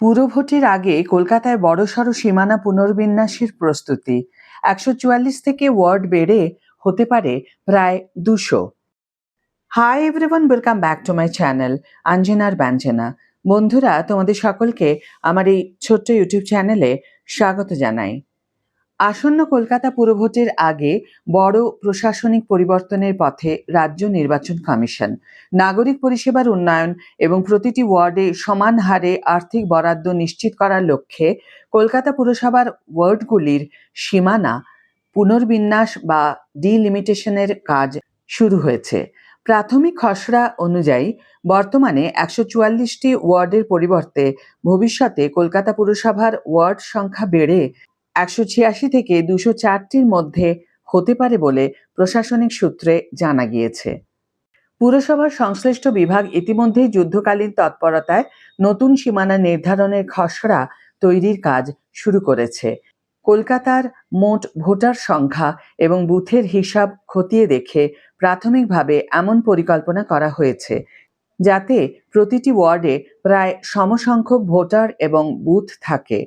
পুরভোটের আগে কলকাতায় বড়সড় সীমানা পুনর্বিন্যাসের প্রস্তুতি। ১৪৪ থেকে ওয়ার্ড বেড়ে হতে পারে প্রায় ২০০। Hi everyone, welcome back to my channel আঞ্জনার ব্যঞ্জনা। বন্ধুরা, তোমাদের সকলকে আমার এই ছোট্ট ইউটিউব চ্যানেলে স্বাগত জানাই। আসন্ন কলকাতা পুরভোটের আগে বড় প্রশাসনিক পরিবর্তনের পথে রাজ্য নির্বাচন কমিশন। নাগরিক পরিষেবার উন্নয়ন এবং প্রতিটি ওয়ার্ডে সমান হারে আর্থিক বরাদ্দ নিশ্চিত করার লক্ষ্যে কলকাতা পুরসভার ওয়ার্ডগুলির সীমানা পুনর্বিন্যাস বা ডিলিমিটেশনের কাজ শুরু হয়েছে। প্রাথমিক খসড়া অনুযায়ী বর্তমানে ১৪৪টি ওয়ার্ডের পরিবর্তে ভবিষ্যতে কলকাতা পুরসভার ওয়ার্ড সংখ্যা বেড়ে ১৮৬ থেকে ২০৪টির মধ্যে হতে পারে বলে প্রশাসনিক সূত্রে জানা গিয়েছে। পুরসভার সংশ্লিষ্ট বিভাগ ইতিমধ্যেই যুদ্ধকালীন তৎপরতায় নতুন সীমানা নির্ধারণের খসড়া তৈরির কাজ শুরু করেছে। কলকাতার মোট ভোটার সংখ্যা এবং বুথের হিসাব খতিয়ে দেখে প্রাথমিকভাবে এমন পরিকল্পনা করা হয়েছে যাতে প্রতিটি ওয়ার্ডে প্রায় সমসংখ্যক ভোটার এবং বুথ থাকে।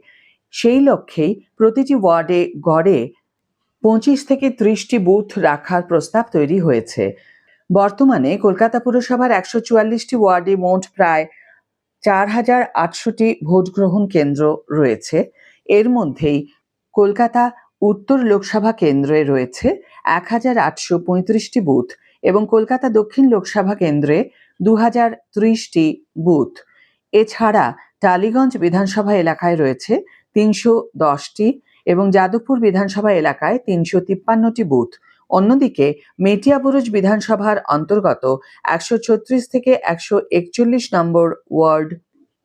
সেই লক্ষ্যেই প্রতিটি ওয়ার্ডে গড়ে ২৫ থেকে ৩০টি বুথ রাখার প্রস্তাব তৈরি হয়েছে। বর্তমানে কলকাতা পুরসভার ১৪৪টি ওয়ার্ডে মোট প্রায় ৪,৮০০টি ভোট গ্রহণ কেন্দ্র রয়েছে। এর মধ্যেই কলকাতা উত্তর লোকসভা কেন্দ্রে রয়েছে ১,৮৩৫টি বুথ এবং কলকাতা দক্ষিণ লোকসভা কেন্দ্রে ২,০৩০টি বুথ। এছাড়া টালিগঞ্জ বিধানসভা এলাকায় রয়েছে ৩১০টি এবং যাদবপুর বিধানসভা এলাকায় ৩৫৩টি বুথ। অন্যদিকে মেটিয়াবুরুজ বিধানসভার অন্তর্গত ১৩৬ থেকে ১৪১ নম্বর ওয়ার্ড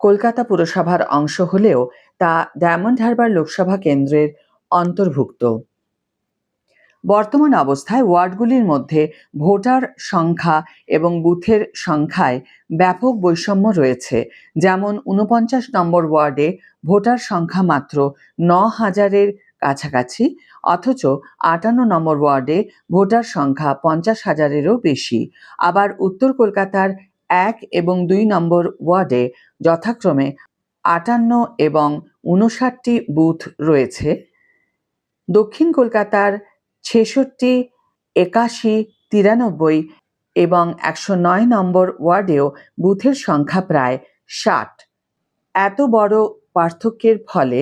কলকাতা পুরসভার অংশ হলেও তা ডায়মন্ড হারবার লোকসভা কেন্দ্রের অন্তর্ভুক্ত। বর্তমান অবস্থায় ওয়ার্ডগুলির মধ্যে ভোটার সংখ্যা এবং বুথের সংখ্যায় ব্যাপক বৈষম্য রয়েছে। যেমন ৪৯ নম্বর ওয়ার্ডে ভোটার সংখ্যা মাত্র ৯,০০০-এর কাছাকাছি, অথচ ৫৮ নম্বর ওয়ার্ডে ভোটার সংখ্যা ৫০,০০০-এরও বেশি। আবার উত্তর কলকাতার ১ এবং ২ নম্বর ওয়ার্ডে যথাক্রমে ৫৮ এবং ৫৯টি বুথ রয়েছে। দক্ষিণ কলকাতার ৬৬, ৮১, ৯৩ এবং ১০৯ নম্বর ওয়ার্ডেও বুথের সংখ্যা প্রায় ৬০। এত বড় পার্থক্যের ফলে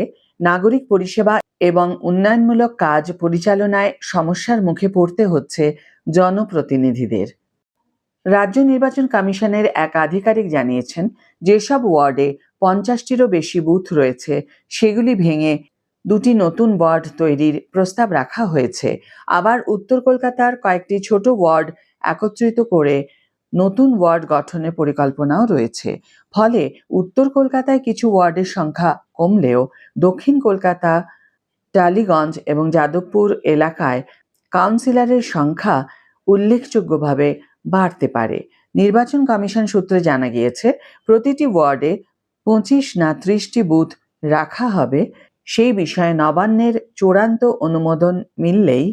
নাগরিক পরিষেবা এবং উন্নয়নমূলক কাজ পরিচালনায় সমস্যার মুখে পড়তে হচ্ছে জনপ্রতিনিধিদের। রাজ্য নির্বাচন কমিশনের এক আধিকারিক জানিয়েছেন, যেসব ওয়ার্ডে ৫০টিরও বেশি বুথ রয়েছে সেগুলি ভেঙে ২টি নতুন ওয়ার্ড তৈরির প্রস্তাব রাখা হয়েছে। আবার উত্তর কলকাতার কয়েকটি ছোট ওয়ার্ড একত্রিত করে নতুন ওয়ার্ড গঠনের পরিকল্পনাও রয়েছে। ফলে উত্তর কলকাতায় কিছু ওয়ার্ডের সংখ্যা কমলেও দক্ষিণ কলকাতা, টালিগঞ্জ এবং যাদবপুর এলাকায় কাউন্সিলরের সংখ্যা উল্লেখযোগ্যভাবে বাড়তে পারে। নির্বাচন কমিশন সূত্রে জানা গিয়েছে, প্রতিটি ওয়ার্ডে ২৫ না ৩০টি বুথ রাখা হবে। সেই বিষয়ে নবান্নের চূড়ান্ত অনুমোদন মিললেই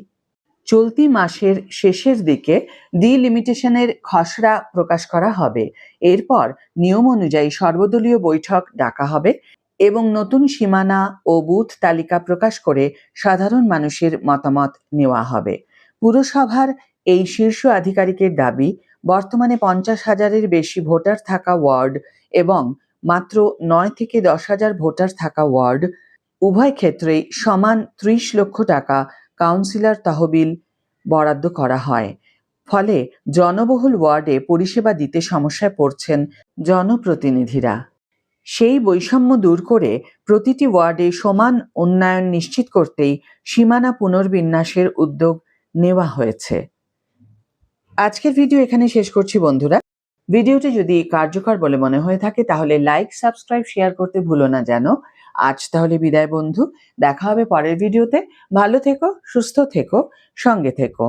চলতি মাসের শেষের দিকে ডিলিমিটেশনের খসড়া প্রকাশ করা হবে। এরপর নিয়ম অনুযায়ী সর্বদলীয় বৈঠক ডাকা হবে এবং নতুন সীমানা ও বুথ তালিকা প্রকাশ করে সাধারণ মানুষের মতামত নেওয়া হবে। পুরসভার এই শীর্ষ আধিকারিকের দাবি, বর্তমানে ৫০,০০০-এর বেশি ভোটার থাকা ওয়ার্ড এবং মাত্র ৯ থেকে ১০,০০০ ভোটার থাকা ওয়ার্ড উভয় ক্ষেত্রেই সমান ৩০ লক্ষ টাকা কাউন্সিলর তহবিল বরাদ্দ করা হয়। ফলে জনবহুল ওয়ার্ডে পরিষেবা দিতে সমস্যায় পড়ছেন জনপ্রতিনিধিরা। সেই বৈষম্য দূর করে প্রতিটি ওয়ার্ডে সমান উন্নয়ন নিশ্চিত করতেই সীমানা পুনর্বিন্যাসের উদ্যোগ নেওয়া হয়েছে। আজকের ভিডিও এখানে শেষ করছি বন্ধুরা। ভিডিওটি যদি কার্যকর বলে মনে হয়ে থাকে তাহলে লাইক, সাবস্ক্রাইব, শেয়ার করতে ভুলো না যেন। আজ তাহলে বিদায় বন্ধু, দেখা হবে পরের ভিডিওতে। ভালো থেকো, সুস্থ থেকো, সঙ্গে থেকো।